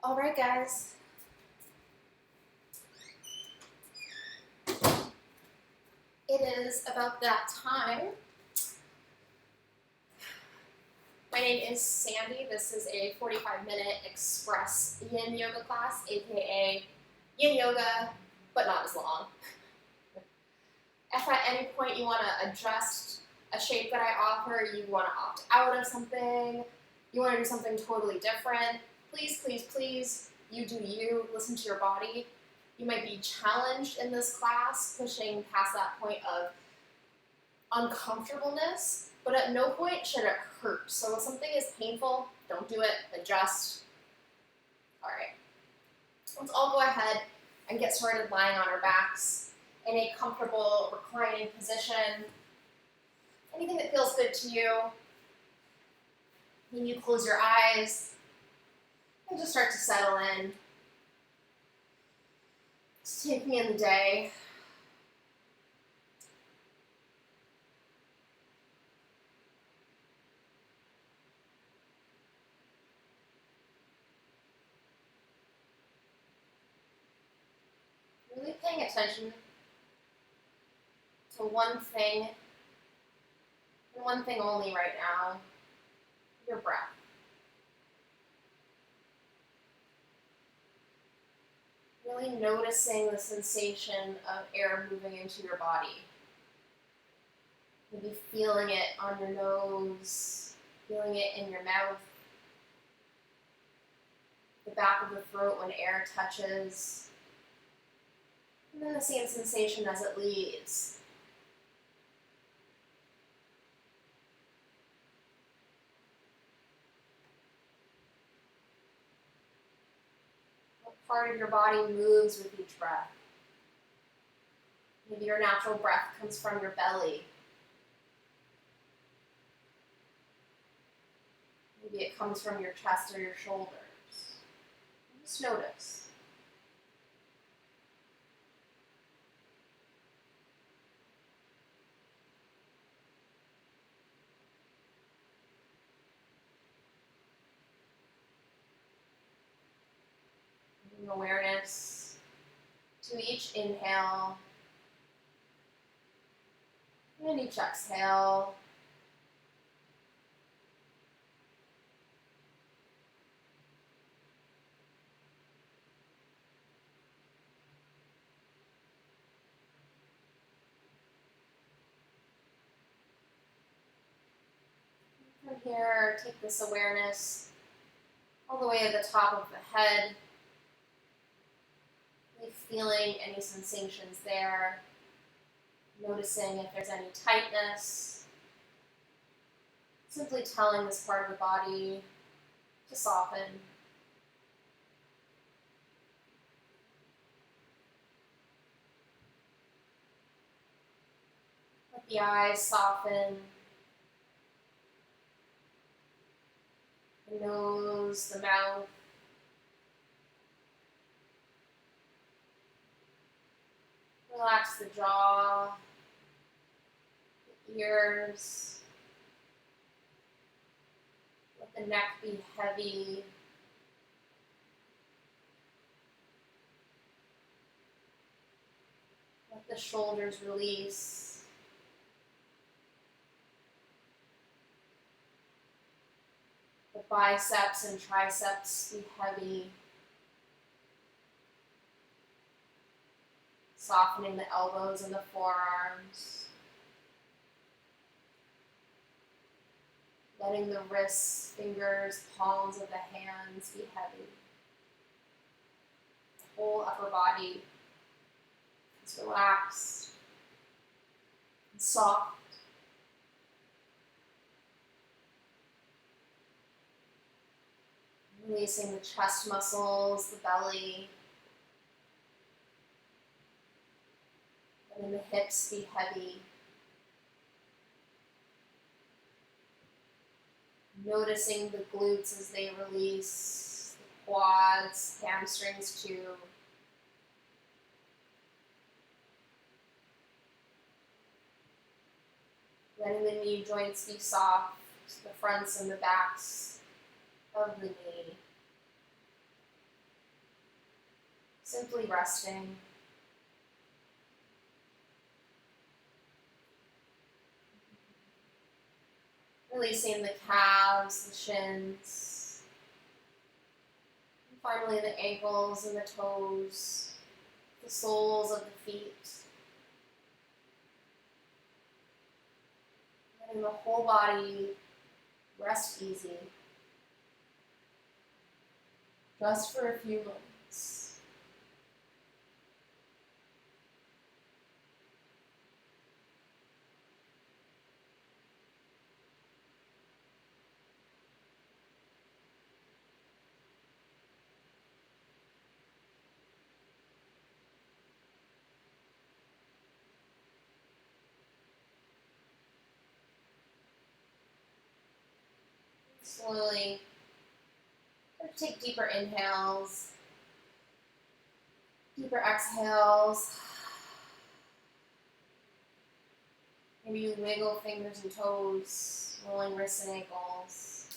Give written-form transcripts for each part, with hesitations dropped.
All right, guys. It is about that time. My name is Sandy. This is a 45-minute Express Yin Yoga class, aka Yin Yoga, but not as long. If at any point you want to adjust a shape that I offer, you want to opt out of something, you want to do something totally different, please, please, please, you do you. Listen to your body. You might be challenged in this class, pushing past that point of uncomfortableness, but at no point should it hurt. So if something is painful, don't do it, adjust. All right, let's all go ahead and get started lying on our backs in a comfortable reclining position. Anything that feels good to you. When you close your eyes and just start to settle in. Just take me in the day. Really paying attention to one thing, and one thing only right now, your breath. Really noticing the sensation of air moving into your body. Maybe feeling it on your nose, feeling it in your mouth, the back of the throat when air touches, and then the same sensation as it leaves. What part of your body moves with each breath? Maybe your natural breath comes from your belly. Maybe it comes from your chest or your shoulders. Just notice. Bring awareness to each inhale and each exhale. From here, take this awareness all the way to the top of the head. Really feeling any sensations there. Noticing if there's any tightness. Simply telling this part of the body to soften. Let the eyes soften. The nose, the mouth. Relax the jaw, the ears. Let the neck be heavy. Let the shoulders release. The biceps and triceps be heavy. Softening the elbows and the forearms. Letting the wrists, fingers, palms of the hands be heavy. The whole upper body is relaxed and soft. Releasing the chest muscles, the belly. Letting the hips be heavy. Noticing the glutes as they release, the quads, hamstrings too. Letting the knee joints be soft, the fronts and the backs of the knee. Simply resting. Releasing the calves, the shins, and finally the ankles and the toes, the soles of the feet. Letting the whole body rest easy, just for a few moments. Slowly take deeper inhales, deeper exhales. Maybe you wiggle fingers and toes, rolling wrists and ankles.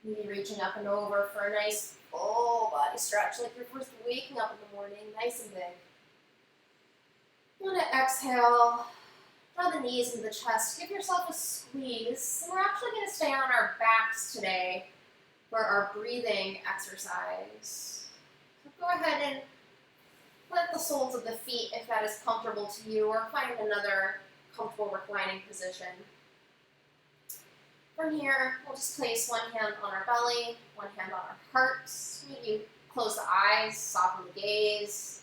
Maybe reaching up and over for a nice full body stretch, like you're first waking up in the morning, nice and big. You want to exhale, draw the knees into the chest, give yourself a squeeze. And we're actually going to stay on our backs today for our breathing exercise. So go ahead and let the soles of the feet, if that is comfortable to you, or find another comfortable reclining position. From here, we'll just place one hand on our belly, one hand on our hearts. Maybe close the eyes, soften the gaze.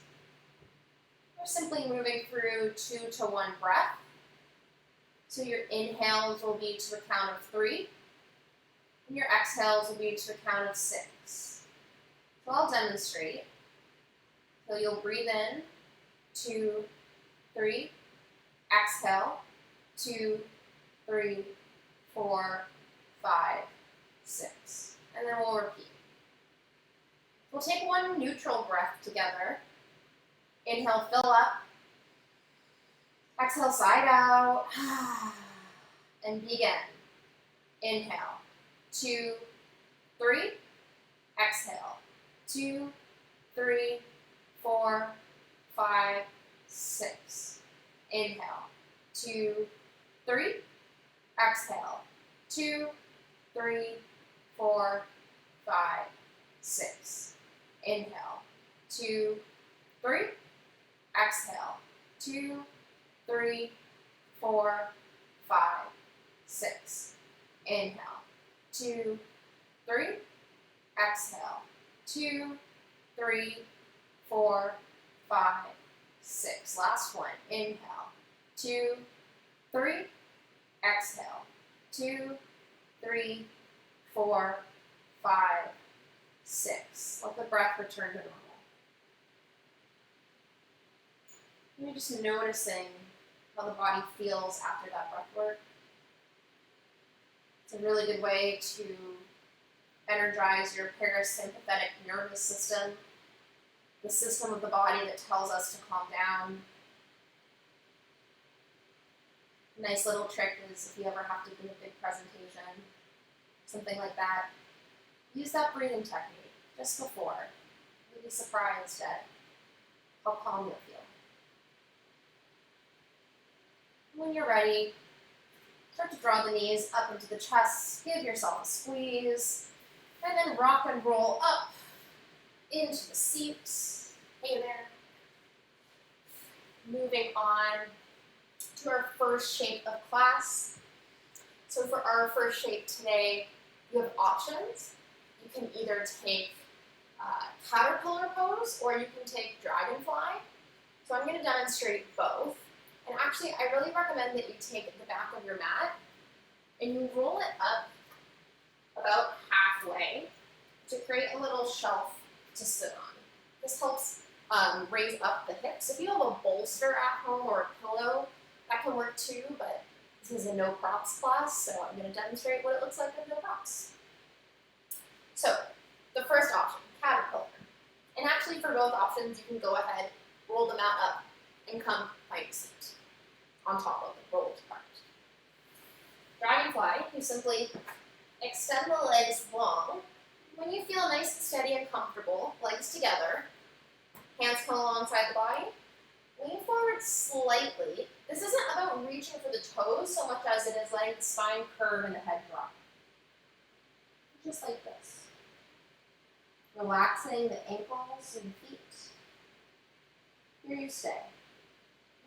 We're simply moving through 2 to 1 breath. So your inhales will be to the count of 3, and your exhales will be to the count of 6. So I'll demonstrate. So you'll breathe in, 2, 3, exhale, 2, 3, 4, 5, 6, and then we'll repeat. We'll take one neutral breath together. Inhale, fill up. Exhale, side out. And begin. Inhale, 2, 3, exhale, 2, 3, 4, 5, 6. Inhale, 2, 3, exhale, 2, 3, 4, 5, 6. Inhale, 2, 3, exhale, 2, 3, 4, 5, 6. Inhale, 2, 3, exhale, 2, 3, 4, 5, 6. Last one. Inhale, 2, 3, exhale, 2, 3, 4, 5, 6. Let the breath return to normal. You're just noticing how the body feels after that breath work. It's a really good way to energize your parasympathetic nervous system, the system of the body that tells us to calm down. A nice little trick is if you ever have to do a big presentation, something like that, use that breathing technique just before. You'll be surprised at how calm you'll feel. When you're ready, start to draw the knees up into the chest, give yourself a squeeze, and then rock and roll up into the seat. Hey there. Moving on to our first shape of class. So for our first shape today, you have options. You can either take caterpillar pose or you can take dragonfly. So I'm going to demonstrate both. And actually, I really recommend that you take the back of your mat and you roll it up about halfway to create a little shelf to sit on. This helps raise up the hips. If you have a bolster at home or a pillow, that can work too, but this is a no props class, so I'm going to demonstrate what it looks like with no props. So, the first option, caterpillar. And actually for both options, you can go ahead, roll the mat up, and come find a seat on top of the rolled part. Dragonfly, you simply extend the legs long. When you feel nice and steady and comfortable, like legs together. Hands come alongside the body. Lean forward slightly. This isn't about reaching for the toes so much as it is letting the spine curve and the head drop. Just like this. Relaxing the ankles and feet. Here you stay.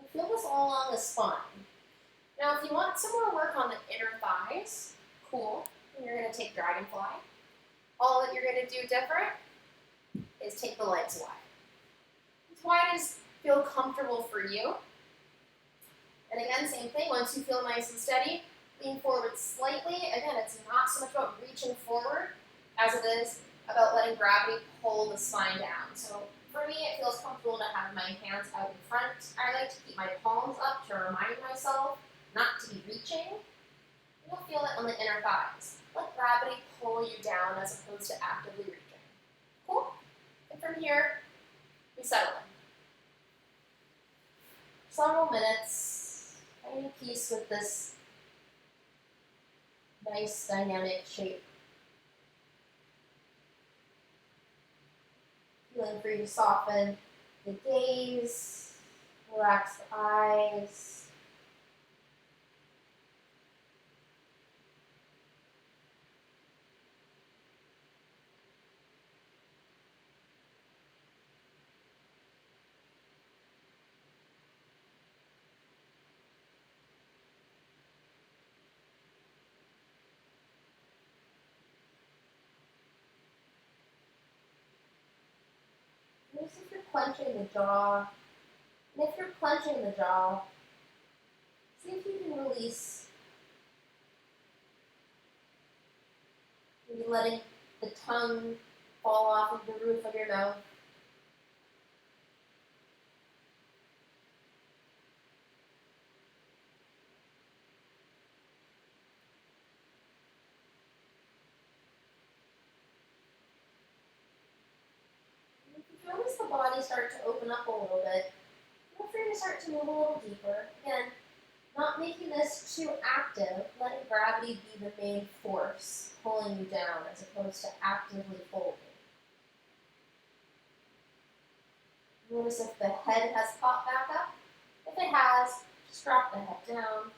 You feel this all along the spine. Now, if you want some more work on the inner thighs, cool. And you're going to take dragonfly. All that you're going to do different is take the legs wide. As wide as feel comfortable for you. And again, same thing. Once you feel nice and steady, lean forward slightly. Again, it's not so much about reaching forward as it is about letting gravity pull the spine down. So for me, it feels comfortable to have my hands out in front. I like to keep my palms up to remind myself not to be reaching. You'll feel it on the inner thighs. Let gravity pull you down as opposed to actively reaching. Cool? And from here, we settle in. Several minutes, finding peace with this nice dynamic shape. Feeling free to soften the gaze, relax the eyes. Notice if you're clenching the jaw. And if you're clenching the jaw, see if you can release. Maybe letting the tongue fall off of the roof of your mouth. And if you notice the body start to open up a little bit, feel free to start to move a little deeper. Again, not making this too active, letting gravity be the main force pulling you down as opposed to actively folding. Notice if the head has popped back up. If it has, just drop the head down.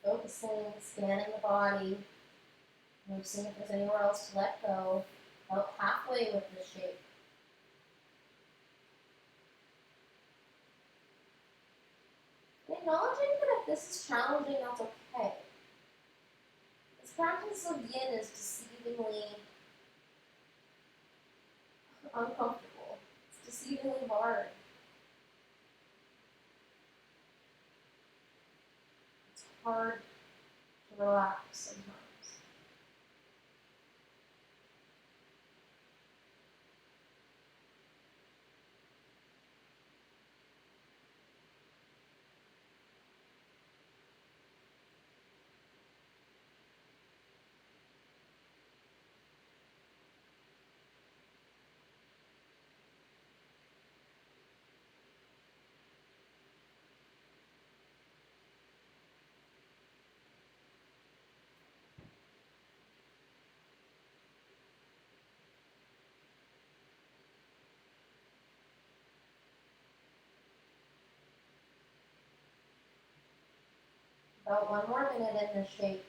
Focusing, scanning the body, noticing if there's anywhere else to let go. About halfway with the shape. Acknowledging that if this is challenging, that's okay. This practice of yin is deceivingly uncomfortable. It's deceivingly hard. It's hard to relax sometimes. About one more minute in this shape.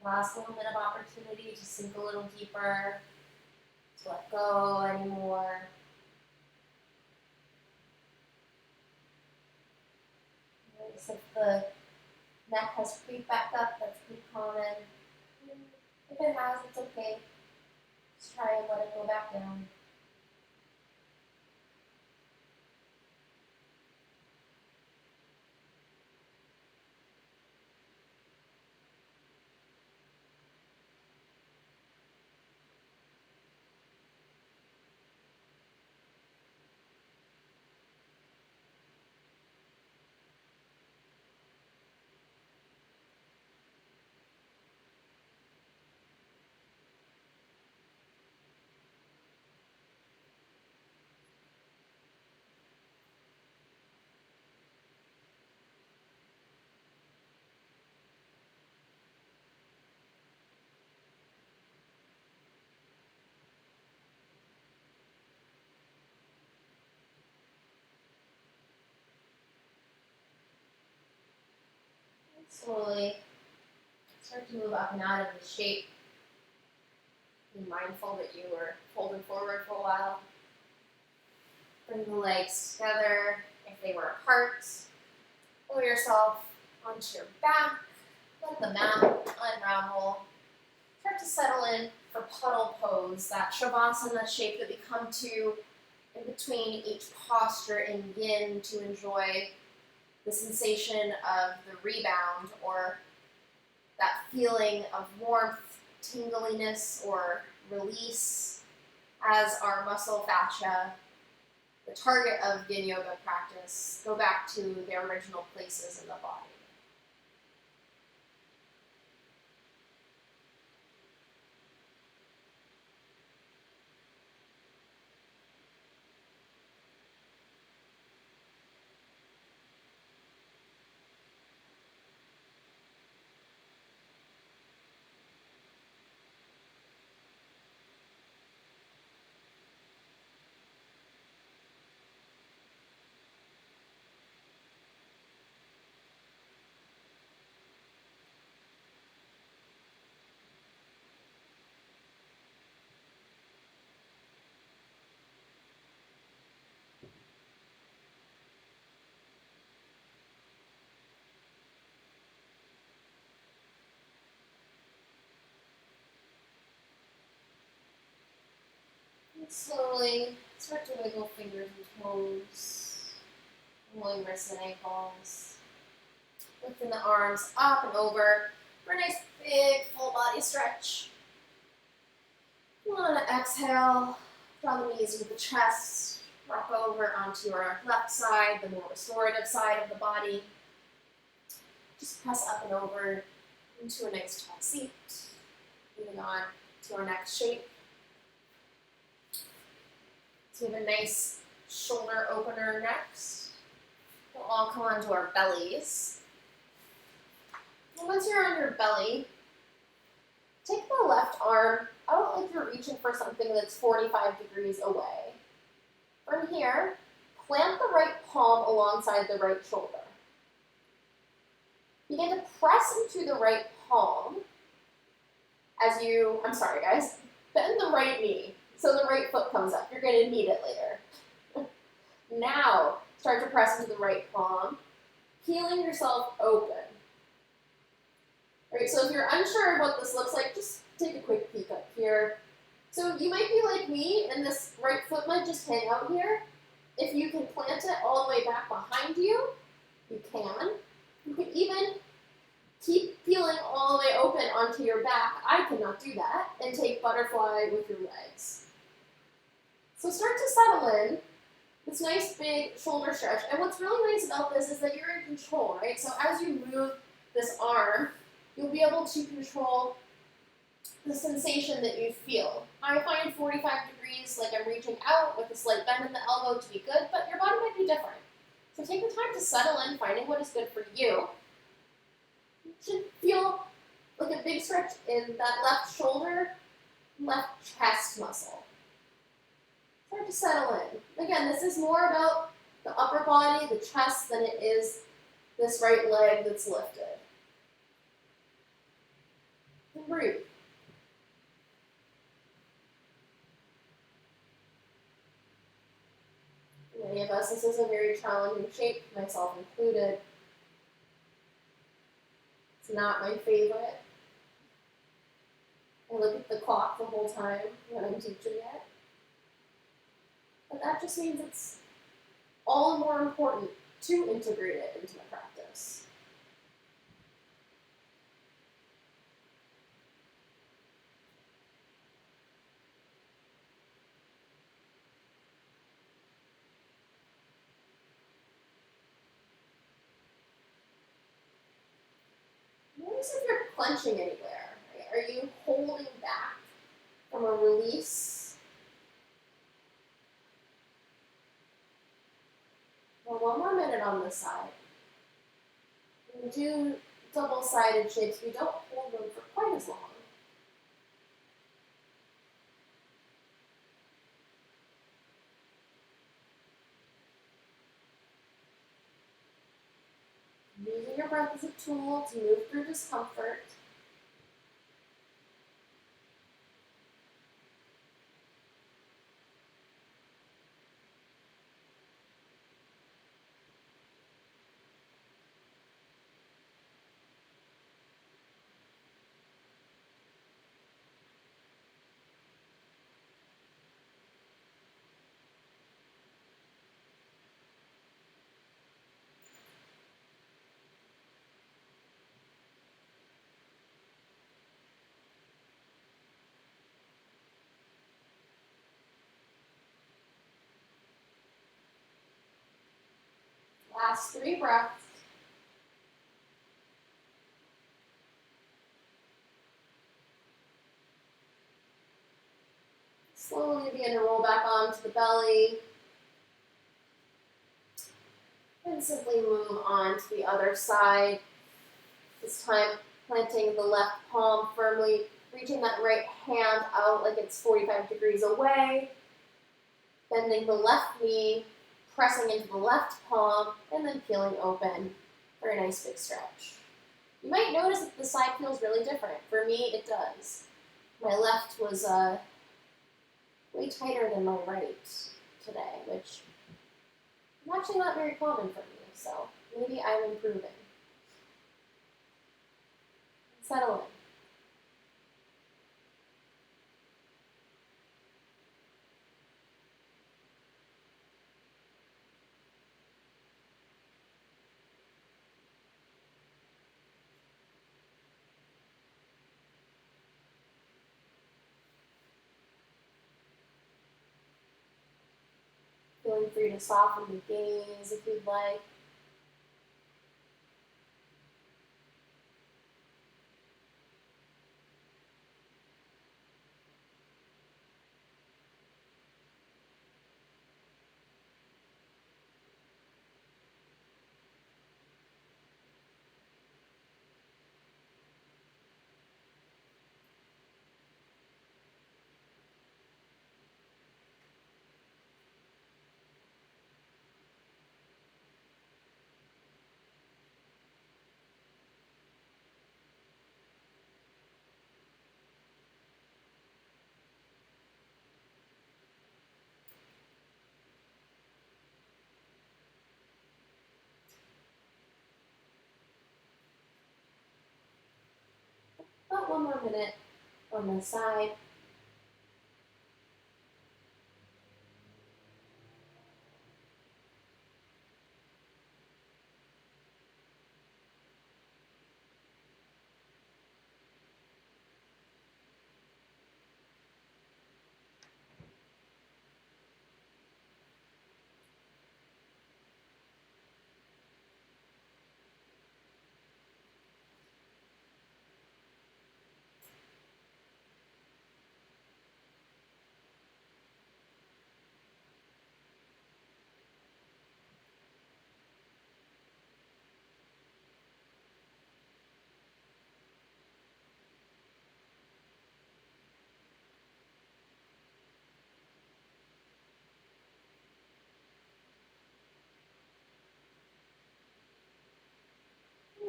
Last little bit of opportunity to sink a little deeper, to let go anymore. Notice if the neck has creeped back up, that's pretty common. If it has, it's okay. Just try and let it go back down. Slowly start to move up and out of the shape. Be mindful that you were folded forward for a while. Bring the legs together if they were apart. Pull yourself onto your back. Let the mat unravel. Start to settle in for puddle pose, that shavasana shape that we come to in between each posture in yin to enjoy the sensation of the rebound or that feeling of warmth, tingliness, or release as our muscle fascia, the target of yin yoga practice, go back to their original places in the body. And slowly start to wiggle fingers and toes, rolling wrists and ankles. Lifting the arms up and over for a nice big full body stretch. You want to exhale, draw the knees with the chest, rock over onto your left side, the more restorative side of the body. Just press up and over into a nice tall seat. Moving on to our next shape. So we have a nice shoulder opener next. We'll all come onto our bellies. And once you're on your belly, take the left arm out like you're reaching for something that's 45 degrees away. From here, plant the right palm alongside the right shoulder. Begin to press into the right palm as you, bend the right knee so the right foot comes up. You're going to need it later. Now, start to press into the right palm, peeling yourself open. All right, so if you're unsure of what this looks like, just take a quick peek up here. So you might be like me, and this right foot might just hang out here. If you can plant it all the way back behind you, you can. You can even keep peeling all the way open onto your back. I cannot do that. And take butterfly with your legs. So start to settle in. This nice big shoulder stretch. And what's really nice about this is that you're in control, right? So as you move this arm, you'll be able to control the sensation that you feel. I find 45 degrees, like I'm reaching out with a slight bend in the elbow to be good, but your body might be different. So take the time to settle in, finding what is good for you. You should feel like a big stretch in that left shoulder, left chest muscle. Start to settle in. Again, this is more about the upper body, the chest, than it is this right leg that's lifted. And breathe. For many of us, this is a very challenging shape, myself included. It's not my favorite. I look at the clock the whole time when I'm teaching it. But that just means it's all the more important to integrate it into the practice. Notice if you're clenching anywhere. Right? Are you holding back from a release? Well, one more minute on this side. When we do double-sided shapes, we don't hold them for quite as long. Using your breath as a tool to move through discomfort. Last 3 breaths. Slowly begin to roll back onto the belly. And simply move on to the other side. This time, planting the left palm firmly, reaching that right hand out like it's 45 degrees away. Bending the left knee, pressing into the left palm, and then peeling open for a nice big stretch. You might notice that the side feels really different. For me, it does. My left was way tighter than my right today, which is actually not very common for me, so maybe I'm improving. Settle in. Feeling free to soften the gaze if you'd like. About 1 more minute on the side.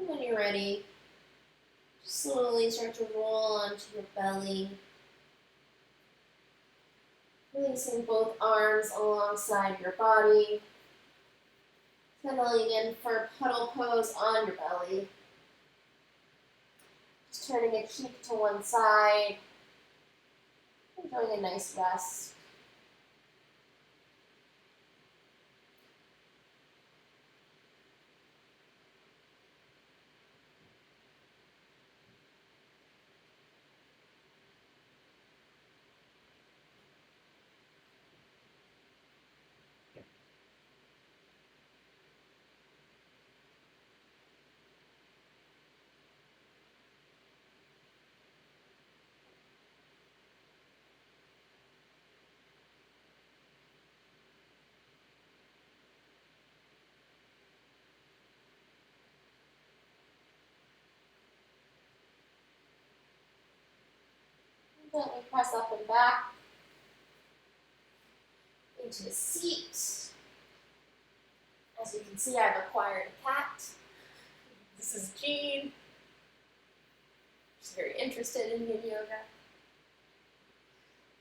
And when you're ready, slowly start to roll onto your belly. Releasing both arms alongside your body. Settling in for puddle pose on your belly. Just turning a cheek to one side. having a nice rest. Gently press up and back into the seat. As you can see, I've acquired a cat. This is Jean. She's very interested in Yin Yoga.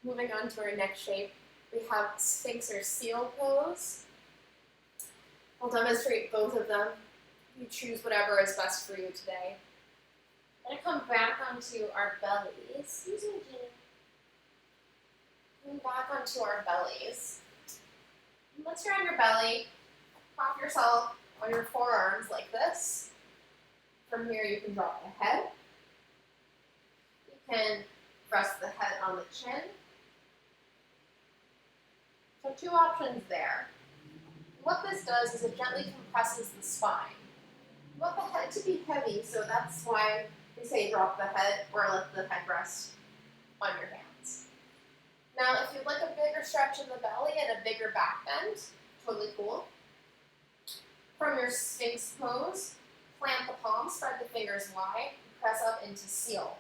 Moving on to our next shape, we have Sphinx or Seal pose. I'll demonstrate both of them. You choose whatever is best for you today. We're going to come back onto our bellies. Excuse me, Jean. Come back onto our bellies. Once you're on your belly, prop yourself on your forearms like this. From here, you can drop the head. You can rest the head on the chin. So 2 options there. What this does is it gently compresses the spine. You want the head to be heavy, so that's why we say drop the head or let the head rest on your hands. Now, if you'd like a bigger stretch in the belly and a bigger back bend, totally cool. From your Sphinx pose, plant the palms, spread the fingers wide, and press up into Seal.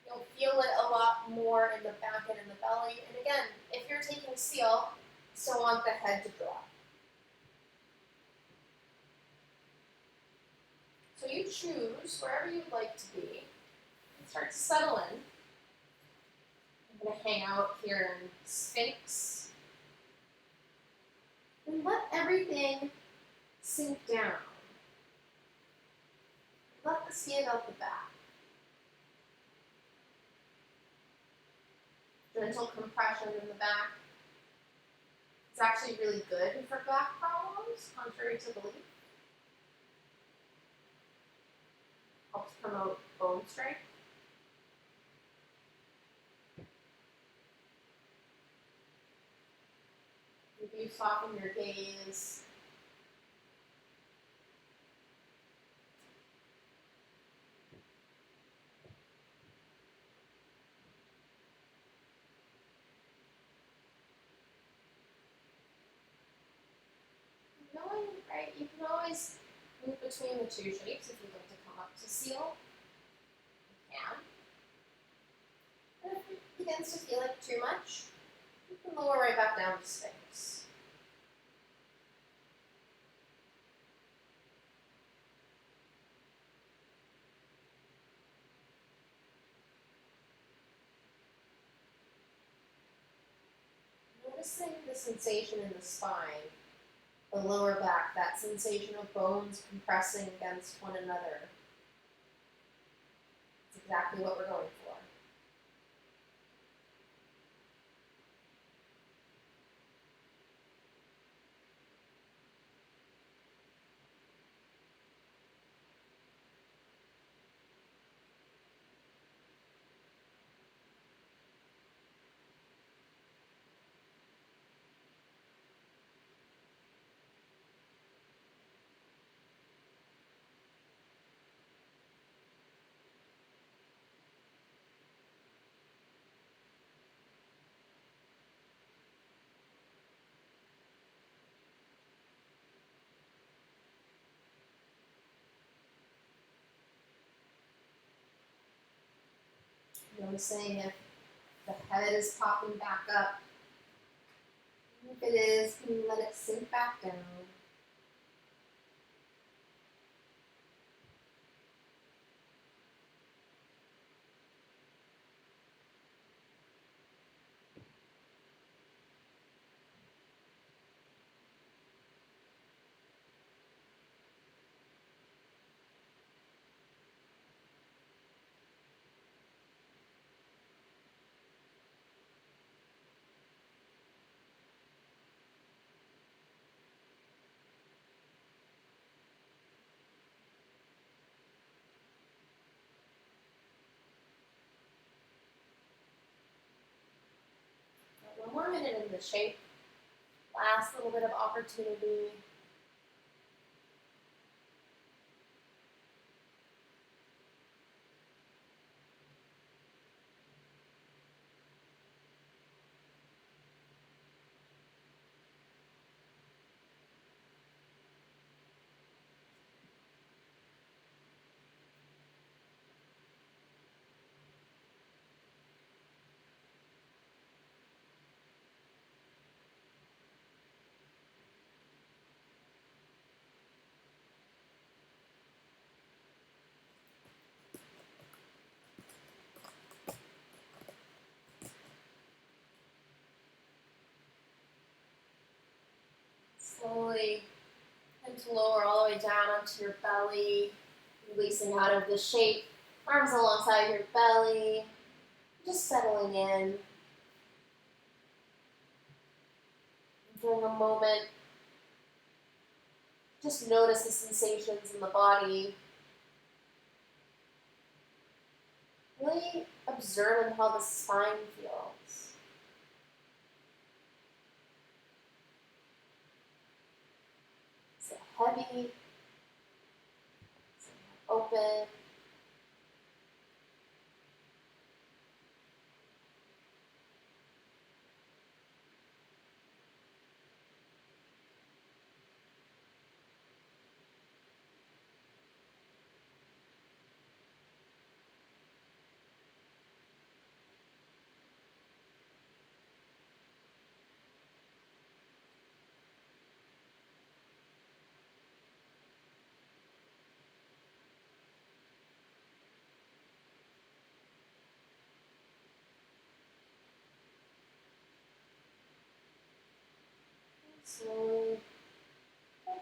You'll feel it a lot more in the back and in the belly. And again, if you're taking Seal, you still want the head to drop. So you choose wherever you'd like to be and start to settle in. I'm going to hang out here in Sphinx. And let everything sink down. Let the skin out the back. Gentle compression in the back. It's actually really good for back problems, contrary to belief. Helps promote bone strength. Maybe you soften your gaze. Right? You can always move between the 2 shapes if you'd like to come up to Seal. You can. And if it begins to feel like too much, you can lower right back down to Sphinx. Noticing the sensation in the spine, the lower back, that sensation of bones compressing against one another. It's exactly what we're going for. Noticing if the head is popping back up. If it is, can you let it sink back down? minute in the shape. Last little bit of opportunity. Slowly and to lower all the way down onto your belly, releasing out of the shape, arms alongside your belly, just settling in. During a moment, just notice the sensations in the body. Really observing how the spine feels. Is it heavy? Is it open? Slowly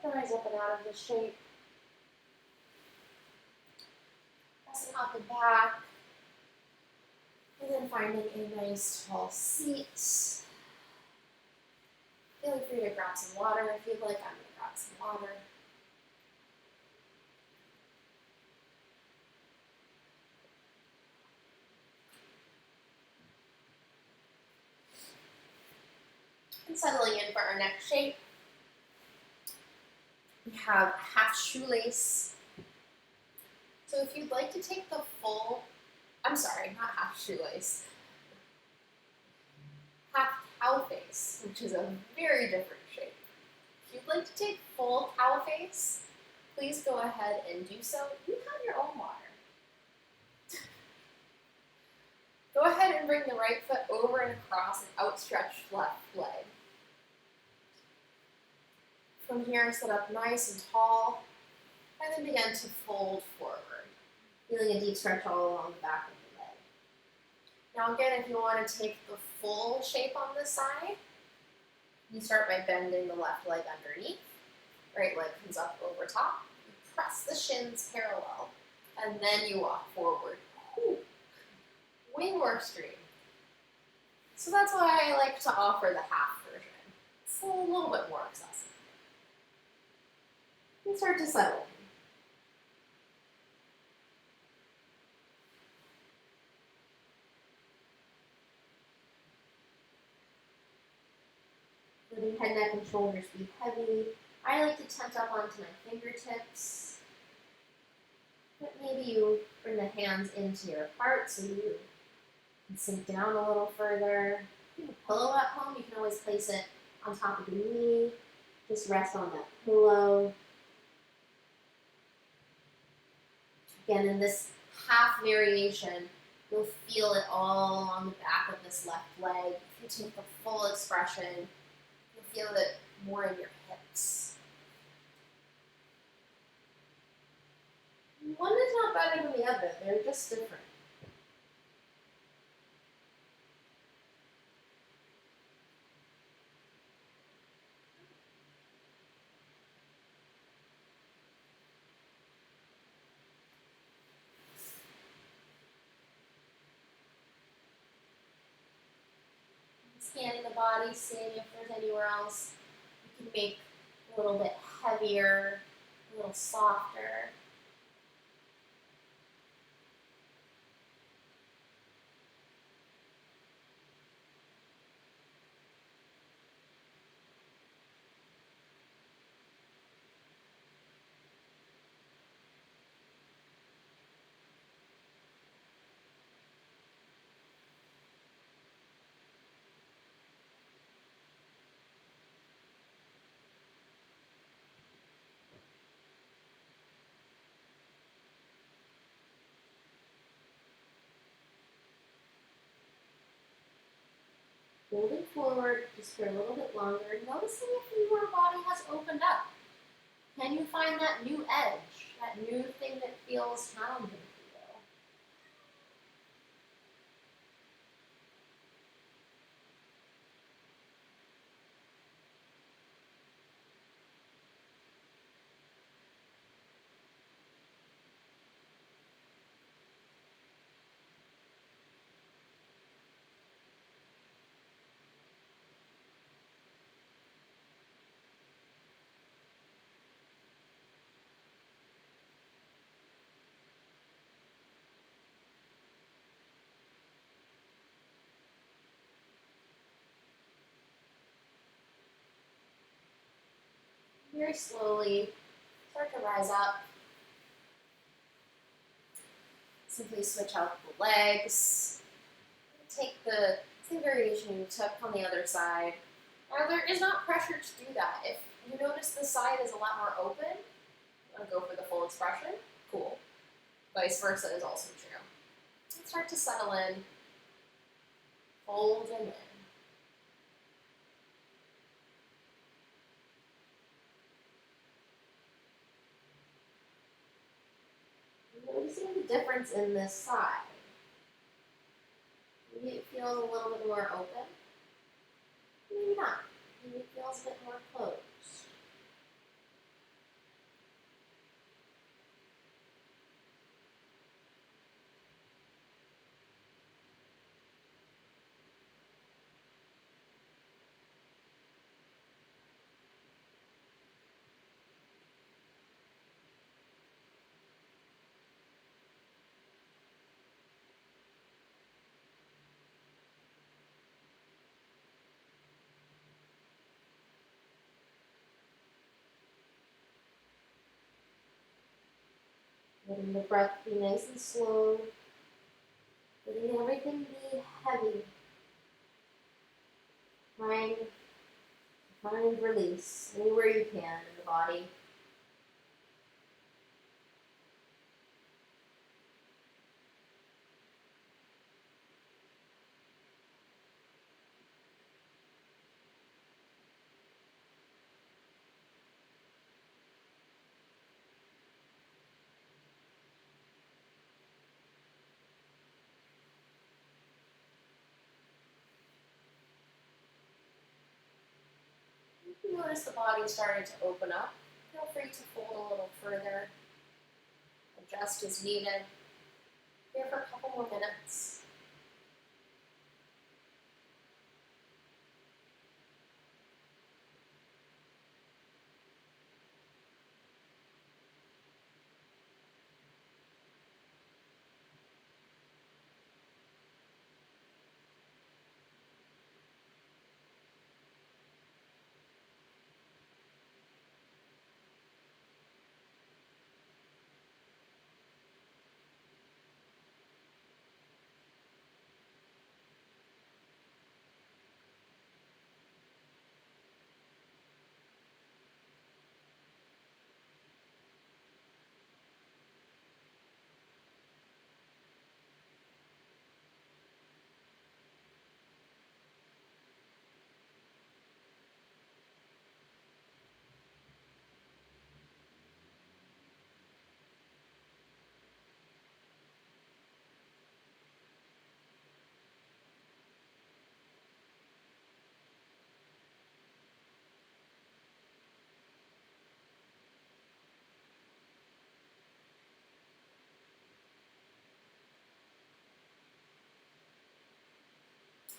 rise up and out of the shape. Pressing out the back. And then finding a nice tall seat. Feel free to grab some water if you'd like. I'm going to grab some water. And settling in for our next shape. We have half shoelace. So if you'd like to take the full, I'm sorry, not half shoelace, half cow face, which is a very different shape. If you'd like to take full cow face, please go ahead and do so. You have your own water. Go ahead and bring the right foot over and across an outstretched left leg. From here, sit up nice and tall, and then begin to fold forward, feeling a deep stretch all along the back of the leg. Now again, if you want to take the full shape on this side, you start by bending the left leg underneath, right leg comes up over top, you press the shins parallel, and then you walk forward. Ooh, way more extreme. So that's why I like to offer the half version. It's a little bit more accessible. And start to settle in. Letting head, neck, and shoulders be heavy. I like to tent up onto my fingertips. But maybe you bring the hands into your heart so you can sink down a little further. If you have a pillow at home, you can always place it on top of your knee. Just rest on that pillow. Again, in this half variation, you'll feel it all along the back of this left leg. If you take the full expression, you'll feel it more in your hips. One is not better than the other, they're just different. Scanning the body, seeing if there's anywhere else you can make a little bit heavier, a little softer. Moving forward just for a little bit longer, noticing if your body has opened up. Can you find that new edge, that new thing that feels challenging for you? Very slowly, start to rise up. Simply switch out the legs. Take the same variation you took on the other side. Now, there is not pressure to do that. If you notice the side is a lot more open, you want to go for the full expression, cool. Vice versa is also true. And start to settle in, fold and in. Noticing the difference in this side. Maybe it feels a little bit more open. Maybe not. Maybe it feels a bit more closed. Letting the breath be nice and slow. Letting everything be heavy. Find release anywhere you can in the body. If you notice the body starting to open up, feel free to fold a little further. Adjust as needed. Here for a couple more minutes.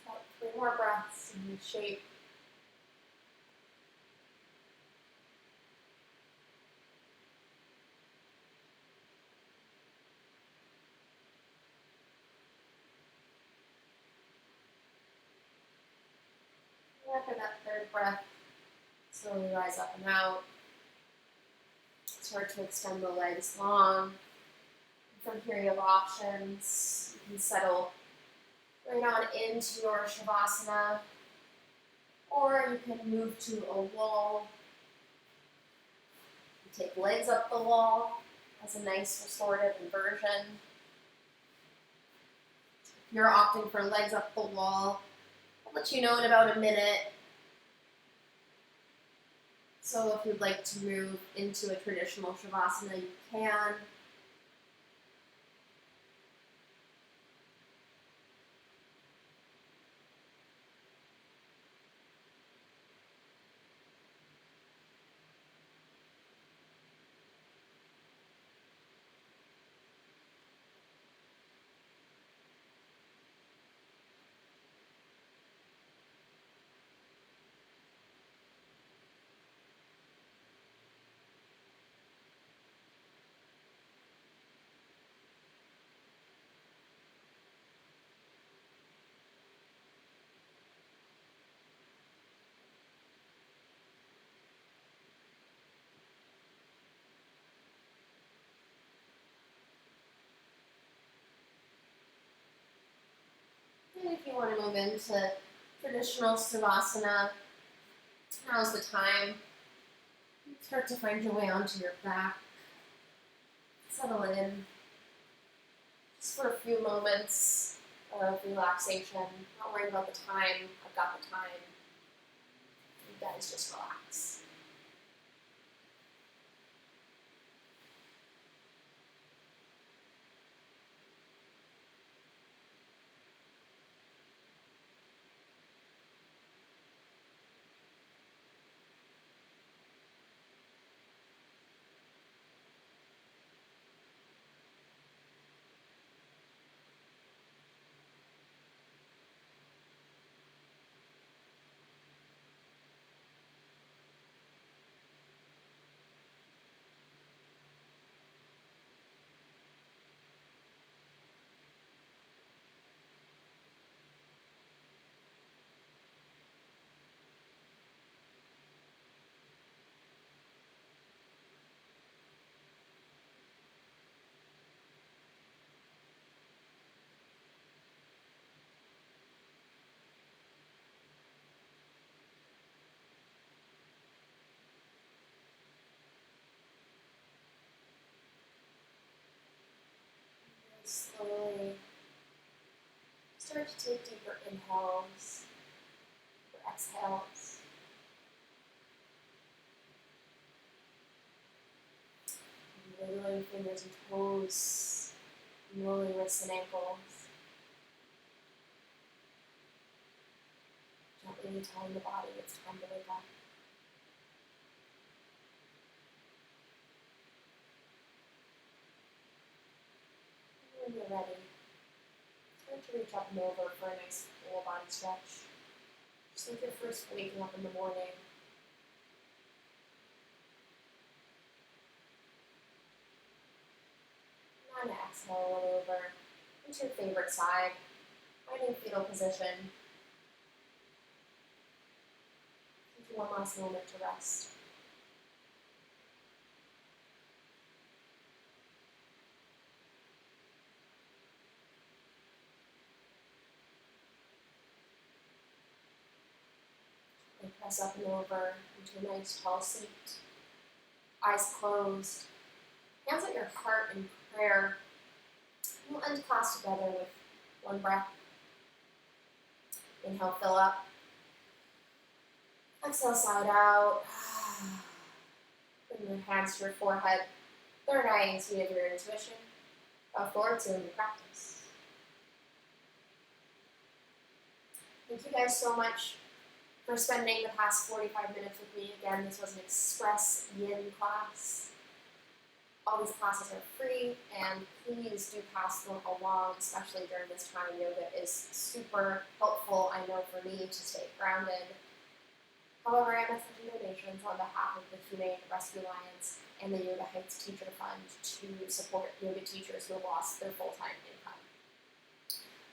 About 3 more breaths in shape. After that third breath, slowly rise up and out. Start to extend the legs long. From here you have options. You can settle right on into your Shavasana, or you can move to a wall. You take legs up the wall as a nice restorative inversion. If you're opting for legs up the wall, I'll let you know in about a minute. So if you'd like to move into a traditional Shavasana, you can. And if you want to move into traditional Savasana, now's the time. Start to find your way onto your back. Settle in. Just for a few moments of relaxation. Not worrying about the time. I've got the time. You guys just relax. Slowly start to take deeper inhales or exhales. Wiggling fingers and toes, rolling wrists and ankles. Gently telling the body it's time to wake up. And when you're ready, start to reach up and over for a nice full body stretch. Just like you're first waking up in the morning. And exhale over into your favorite side, finding fetal position. Take one last moment to rest. And press up and over into a nice tall seat. Eyes closed. Hands at your heart in prayer. We'll end class together with one breath. Inhale, fill up. Exhale, side out. Bring your hands to your forehead. Third eye in speed of your intuition. Bow forward to a new practice. Thank you guys so much for spending the past 45 minutes with me. Again, this was an Express Yin class. All these classes are free, and please do pass them along, especially during this time. Yoga is super helpful, I know, for me to stay grounded. However, I am accepting donations on behalf of the Humane Rescue Alliance and the Yoga Heights Teacher Fund to support yoga teachers who have lost their full-time income.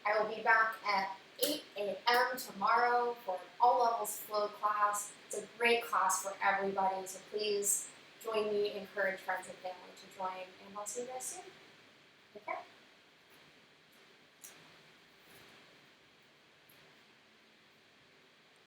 I will be back at 8 a.m. tomorrow for an all-levels flow class. It's a great class for everybody, so please join me, encourage friends and family to join, and I'll see you guys soon. Take care.